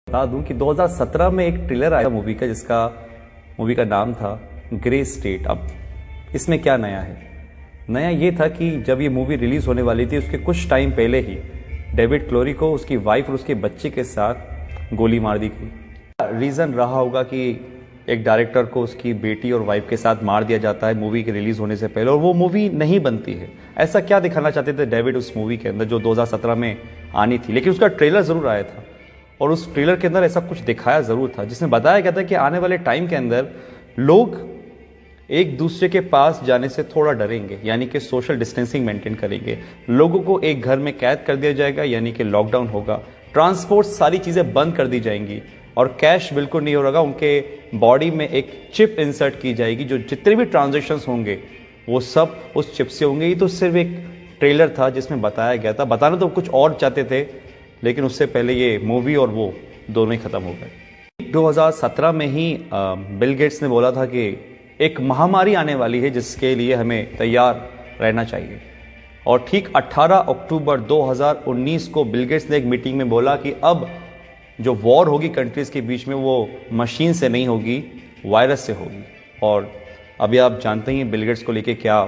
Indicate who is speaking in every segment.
Speaker 1: बता दूं कि 2017 में एक ट्रेलर आया मूवी का, जिसका मूवी का नाम था ग्रे स्टेट। अब इसमें क्या नया है? नया ये था कि जब ये मूवी रिलीज होने वाली थी उसके कुछ टाइम पहले ही डेविड क्लोरी को उसकी वाइफ और उसके बच्चे के साथ गोली मार दी गई। रीज़न रहा होगा कि एक डायरेक्टर को उसकी बेटी और वाइफ के साथ मार दिया जाता है मूवी के रिलीज होने से पहले, और वो मूवी नहीं बनती है। ऐसा क्या दिखाना चाहते थे डेविड उस मूवी के अंदर जो 2017 में आनी थी? लेकिन उसका ट्रेलर ज़रूर आया था और उस ट्रेलर के अंदर ऐसा कुछ दिखाया ज़रूर था जिसमें बताया गया था कि आने वाले टाइम के अंदर लोग एक दूसरे के पास जाने से थोड़ा डरेंगे, यानी कि सोशल डिस्टेंसिंग मेंटेन करेंगे। लोगों को एक घर में कैद कर दिया जाएगा, यानी कि लॉकडाउन होगा। ट्रांसपोर्ट सारी चीज़ें बंद कर दी जाएंगी और कैश बिल्कुल नहीं होगा। उनके बॉडी में एक चिप इंसर्ट की जाएगी, जो जितने भी ट्रांजेक्शन्स होंगे वो सब उस चिप से होंगे। ये तो सिर्फ एक ट्रेलर था जिसमें बताया गया था। बताना तो कुछ और चाहते थे, लेकिन उससे पहले ये मूवी और वो दोनों ही खत्म हो गए। 2017 में ही बिल गेट्स ने बोला था कि एक महामारी आने वाली है जिसके लिए हमें तैयार रहना चाहिए। और ठीक 18 अक्टूबर 2019 को बिल गेट्स ने एक मीटिंग में बोला कि अब जो वॉर होगी कंट्रीज़ के बीच में वो मशीन से नहीं होगी, वायरस से होगी। और अभी आप जानते ही बिल गेट्स को लेके क्या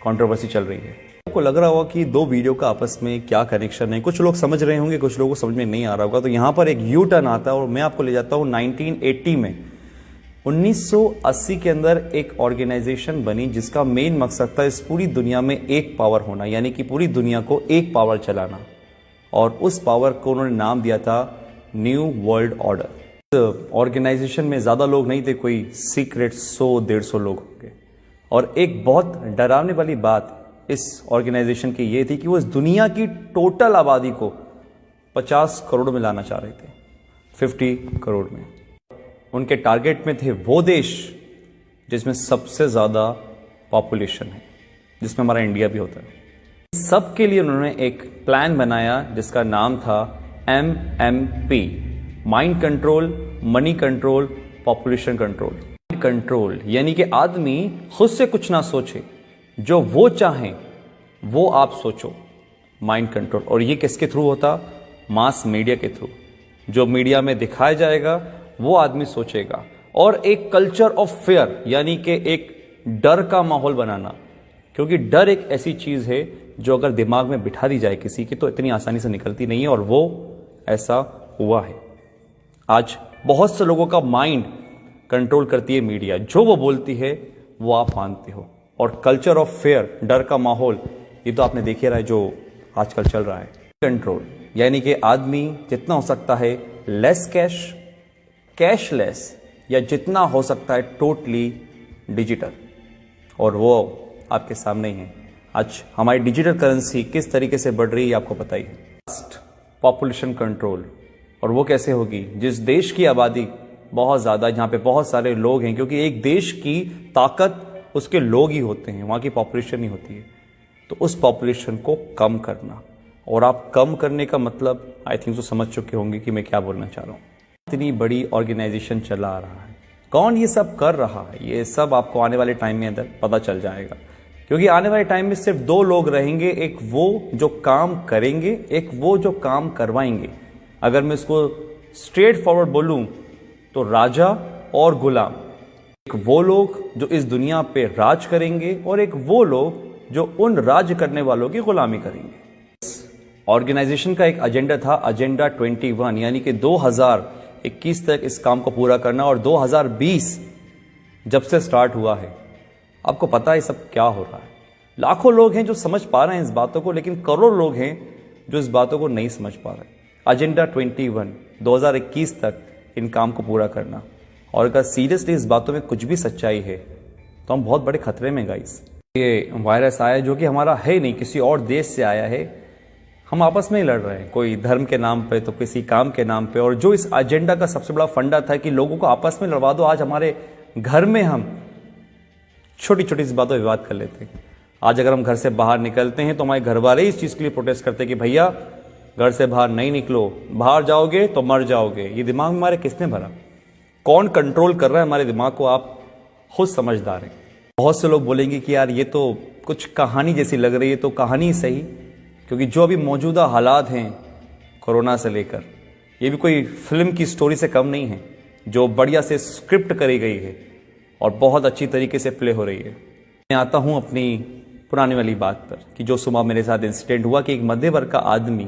Speaker 1: कंट्रोवर्सी चल रही है। आपको लग रहा होगा कि दो वीडियो का आपस में क्या कनेक्शन है। कुछ लोग समझ रहे होंगे, कुछ लोगों को समझ में नहीं आ रहा होगा। तो यहाँ पर एक यू टर्न आता है और मैं आपको ले जाता हूँ 1980 में। 1980 के अंदर एक ऑर्गेनाइजेशन बनी जिसका मेन मकसद था इस पूरी दुनिया में एक पावर होना, यानी कि पूरी दुनिया को एक पावर चलाना। और उस पावर को उन्होंने नाम दिया था न्यू वर्ल्ड ऑर्डर। ऑर्गेनाइजेशन में ज़्यादा लोग नहीं थे, कोई सीक्रेट 100-150 लोग होंगे। और एक बहुत डरावने वाली बात इस ऑर्गेनाइजेशन की ये थी कि वो इस दुनिया की टोटल आबादी को 50 करोड़ में लाना चाह रहे थे, 50 करोड़ में। उनके टारगेट में थे वो देश जिसमें सबसे ज़्यादा पॉपुलेशन है, जिसमें हमारा इंडिया भी होता है। सबके लिए उन्होंने एक प्लान बनाया जिसका नाम था MMP, mind control, money control, population control. Control यानी कि आदमी खुद से कुछ ना सोचे, जो वो चाहें वो आप सोचो, माइंड कंट्रोल। और ये किसके थ्रू होता? मास मीडिया के थ्रू। जो मीडिया में दिखाया जाएगा वो आदमी सोचेगा। और एक कल्चर ऑफ फेयर, यानी कि एक डर का माहौल बनाना, क्योंकि डर एक ऐसी चीज है जो अगर दिमाग में बिठा दी जाए किसी की तो इतनी आसानी से निकलती नहीं है। और वो ऐसा हुआ है। आज बहुत से लोगों का माइंड कंट्रोल करती है मीडिया, जो वो बोलती है वो आप मानते हो। और कल्चर ऑफ फेयर, डर का माहौल, ये तो आपने देख ही रहा है जो आजकल चल रहा है। कंट्रोल यानी कि आदमी जितना हो सकता है लेस कैश, कैशलेस, या जितना हो सकता है टोटली डिजिटल। और वो आपके सामने ही है। आज हमारी डिजिटल करेंसी किस तरीके से बढ़ रही है आपको पता ही है। पॉपुलेशन कंट्रोल, और वो कैसे होगी? जिस देश की आबादी बहुत ज़्यादा, जहाँ पे बहुत सारे लोग हैं, क्योंकि एक देश की ताकत उसके लोग ही होते हैं, वहाँ की पॉपुलेशन नहीं होती है। तो उस पॉपुलेशन को कम करना, और आप कम करने का मतलब आई थिंक तो समझ चुके होंगे कि मैं क्या बोलना चाह रहा हूँ। इतनी बड़ी ऑर्गेनाइजेशन चला रहा है, कौन ये सब कर रहा है, ये सब आपको आने वाले टाइम में अंदर पता चल जाएगा। क्योंकि आने वाले टाइम में सिर्फ दो लोग रहेंगे, एक वो जो काम करेंगे, एक वो जो काम करवाएंगे। अगर मैं इसको स्ट्रेट फॉरवर्ड बोलूं तो राजा और गुलाम। एक वो लोग जो इस दुनिया पे राज करेंगे और एक वो लोग जो उन राज करने वालों की गुलामी करेंगे। ऑर्गेनाइजेशन का एक एजेंडा था, एजेंडा 21, यानी कि 2021 तक इस काम को पूरा करना। और 2020 जब से स्टार्ट हुआ है, आपको पता है सब क्या हो रहा है। लाखों लोग हैं जो समझ पा रहे हैं इस बातों को, लेकिन करोड़ लोग हैं जो इस बातों को नहीं समझ पा रहे। एजेंडा 21, 2021 तक इन काम को पूरा करना। और अगर सीरियसली इस बातों में कुछ भी सच्चाई है तो हम बहुत बड़े खतरे में गाइस। ये वायरस आया जो कि हमारा है नहीं, किसी और देश से आया है। हम आपस में ही लड़ रहे हैं, कोई धर्म के नाम पे तो किसी काम के नाम पे। और जो इस एजेंडा का सबसे बड़ा फंडा था कि लोगों को आपस में लड़वा दो, आज हमारे घर में हम छोटी छोटी सी बातों पर विवाद कर लेते हैं। आज अगर हम घर से बाहर निकलते हैं तो हमारे घर वाले इस चीज़ के लिए प्रोटेस्ट करते हैं कि भैया घर से बाहर नहीं निकलो, बाहर जाओगे तो मर जाओगे। ये दिमाग में हमारे किसने भरा? कौन कंट्रोल कर रहा है हमारे दिमाग को? आप खुद समझदार हैं। बहुत से लोग बोलेंगे कि यार ये तो कुछ कहानी जैसी लग रही है। तो कहानी सही, क्योंकि जो अभी मौजूदा हालात हैं कोरोना से लेकर, ये भी कोई फिल्म की स्टोरी से कम नहीं है, जो बढ़िया से स्क्रिप्ट करी गई है और बहुत अच्छी तरीके से प्ले हो रही है। मैं आता हूं अपनी पुरानी वाली बात पर कि जो सुबह मेरे साथ इंसिडेंट हुआ कि एक मध्य वर्ग का आदमी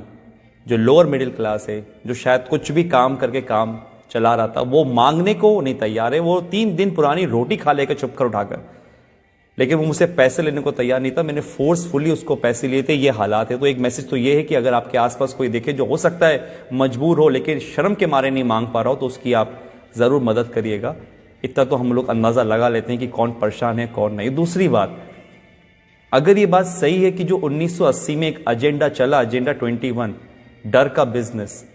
Speaker 1: जो लोअर मिडिल क्लास है, जो शायद कुछ भी काम करके काम चला रहा था, वो मांगने को नहीं तैयार है। वो 3 दिन पुरानी रोटी खा लेकर चुप कर उठाकर, लेकिन वो मुझसे पैसे लेने को तैयार नहीं था। मैंने फोर्सफुली उसको पैसे लिए थे। ये हालात है। तो एक मैसेज तो ये है कि अगर आपके आसपास कोई देखे जो हो सकता है मजबूर हो लेकिन शर्म के मारे नहीं मांग पा रहा हो, तो उसकी आप जरूर मदद करिएगा। इतना तो हम लोग अंदाजा लगा लेते हैं कि कौन परेशान है कौन नहीं। दूसरी बात, अगर ये बात सही है कि जो 1980 में एक एजेंडा चला, एजेंडा 21, डर का बिजनेस,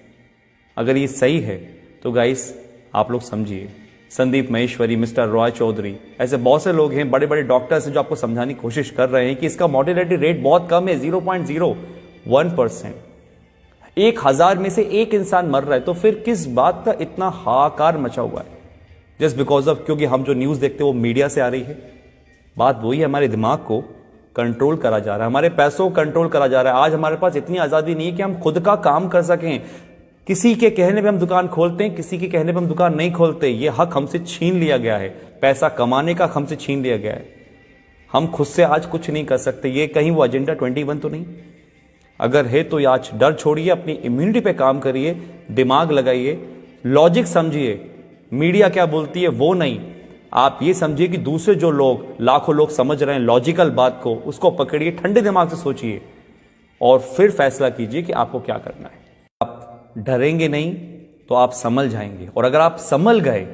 Speaker 1: अगर ये सही है तो गाइस आप लोग समझिए, संदीप महेश्वरी, मिस्टर रॉय चौधरी, ऐसे बहुत से लोग हैं, बड़े बड़े डॉक्टर्स हैं जो आपको समझाने की कोशिश कर रहे हैं कि इसका मॉर्टेलिटी रेट बहुत कम है, 0.01%। 1000 में से एक इंसान मर रहा है, तो फिर किस बात का इतना हाहाकार मचा हुआ है? जस्ट बिकॉज ऑफ, क्योंकि हम जो न्यूज देखते हैं वो मीडिया से आ रही है। बात वही है, हमारे दिमाग को कंट्रोल करा जा रहा है, हमारे पैसों को कंट्रोल करा जा रहा है। आज हमारे पास इतनी आजादी नहीं है कि हम खुद का काम कर सकें। किसी के कहने पे हम दुकान खोलते हैं, किसी के कहने पे हम दुकान नहीं खोलते। ये हक हमसे छीन लिया गया है, पैसा कमाने का हमसे छीन लिया गया है। हम खुद से आज कुछ नहीं कर सकते। ये कहीं वो एजेंडा 21 तो नहीं? अगर है तो आज डर छोड़िए, अपनी इम्यूनिटी पे काम करिए, दिमाग लगाइए, लॉजिक समझिए। मीडिया क्या बोलती है वो नहीं, आप ये समझिए कि दूसरे जो लोग, लाखों लोग समझ रहे हैं लॉजिकल बात को, उसको पकड़िए, ठंडे दिमाग से सोचिए और फिर फैसला कीजिए कि आपको क्या करना है। आप डरेंगे नहीं तो आप संभल जाएंगे, और अगर आप संभल गए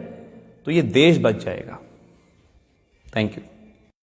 Speaker 1: तो ये देश बच जाएगा। Thank you.